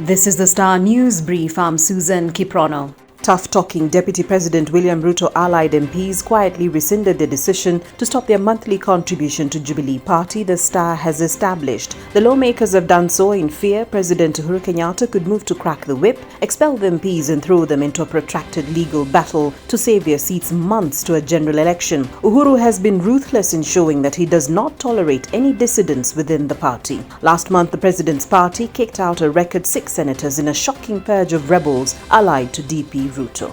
This is the Star News Brief. I'm Susan Kiprono. Tough-talking Deputy President William Ruto allied MPs quietly rescinded their decision to stop their monthly contribution to Jubilee party the Star has established. The lawmakers have done so in fear President Uhuru Kenyatta could move to crack the whip, expel the MPs and throw them into a protracted legal battle to save their seats months to a general election. Uhuru has been ruthless in showing that he does not tolerate any dissidents within the party. Last month, the president's party kicked out a record 6 senators in a shocking purge of rebels allied to DP Ruto.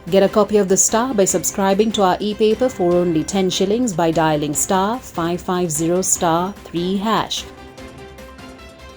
Get a copy of The Star by subscribing to our e-paper for only 10 shillings by dialing star 550 star 3 hash.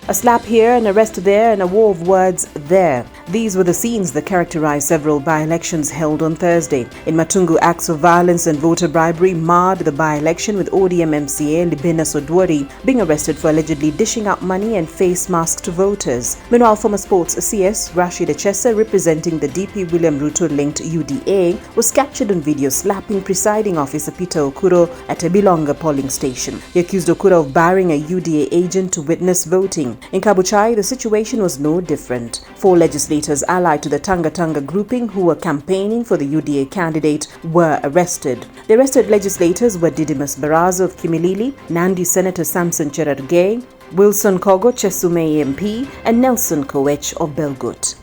A slap here, an arrest there, and a war of words there. These were the scenes that characterized several by-elections held on Thursday. In Matungu, acts of violence and voter bribery marred the by-election, with ODM MCA Libina Sodwori being arrested for allegedly dishing out money and face masks to voters. Meanwhile, former sports CS Rashid Echesa, representing the DP William Ruto-linked UDA, was captured on video slapping presiding officer Peter Okuro at a Bilonga polling station. He accused Okuro of barring a UDA agent to witness voting. In Kabuchai, the situation was no different. 4 legislators allied to the Tanga Tanga grouping who were campaigning for the UDA candidate were arrested. The arrested legislators were Didymus Baraza of Kimilili, Nandi Senator Samson Cherargei, Wilson Kogo Chesume MP, and Nelson Koech of Belgut.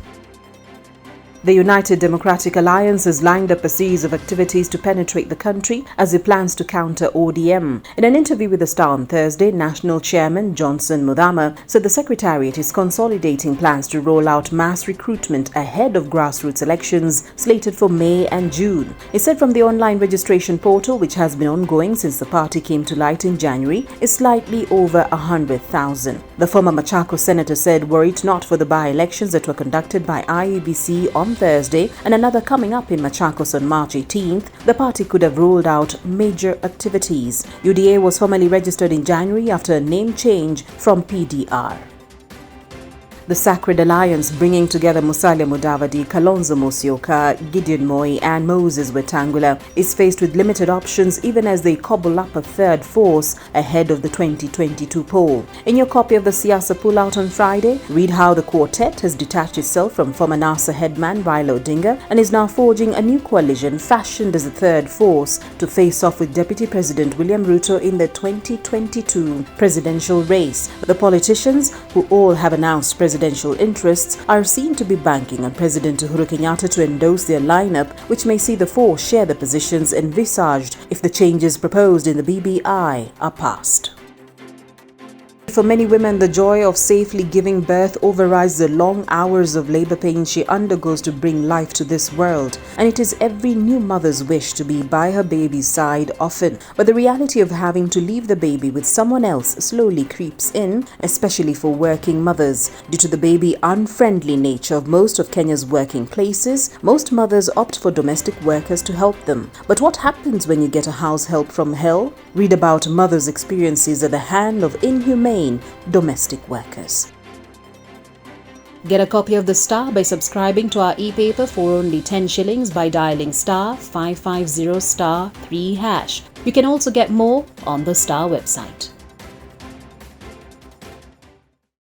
The United Democratic Alliance has lined up a series of activities to penetrate the country as it plans to counter ODM. In an interview with The Star on Thursday, National Chairman Johnson Muthama said the Secretariat is consolidating plans to roll out mass recruitment ahead of grassroots elections slated for May and June. He said from the online registration portal, which has been ongoing since the party came to light in January, is slightly over 100,000. The former Machakos senator said were it not for the by-elections that were conducted by IEBC on Thursday and another coming up in Machakos on March 18th, the party could have rolled out major activities. UDA was formally registered in January after a name change from PDR. The Sacred Alliance, bringing together Musalia Mudavadi, Kalonzo Musyoka, Gideon Moi and Moses Wetangula, is faced with limited options even as they cobble up a third force ahead of the 2022 poll. In your copy of the Siasa Pullout on Friday, read how the quartet has detached itself from former NASA headman Raila Odinga and is now forging a new coalition fashioned as a third force to face off with Deputy President William Ruto in the 2022 presidential race. The politicians, who all have announced presidential interests, are seen to be banking on President Uhuru Kenyatta to endorse their lineup, which may see the four share the positions envisaged if the changes proposed in the BBI are passed. For many women, the joy of safely giving birth overrides the long hours of labor pain she undergoes to bring life to this world. And it is every new mother's wish to be by her baby's side often. But the reality of having to leave the baby with someone else slowly creeps in, especially for working mothers. Due to the baby-unfriendly nature of most of Kenya's working places, most mothers opt for domestic workers to help them. But what happens when you get a house help from hell? Read about mothers' experiences at the hand of inhumane domestic workers. Get a copy of The Star by subscribing to our e-paper for only 10 shillings by dialing star 550 star 3 hash. You can also get more on the Star website.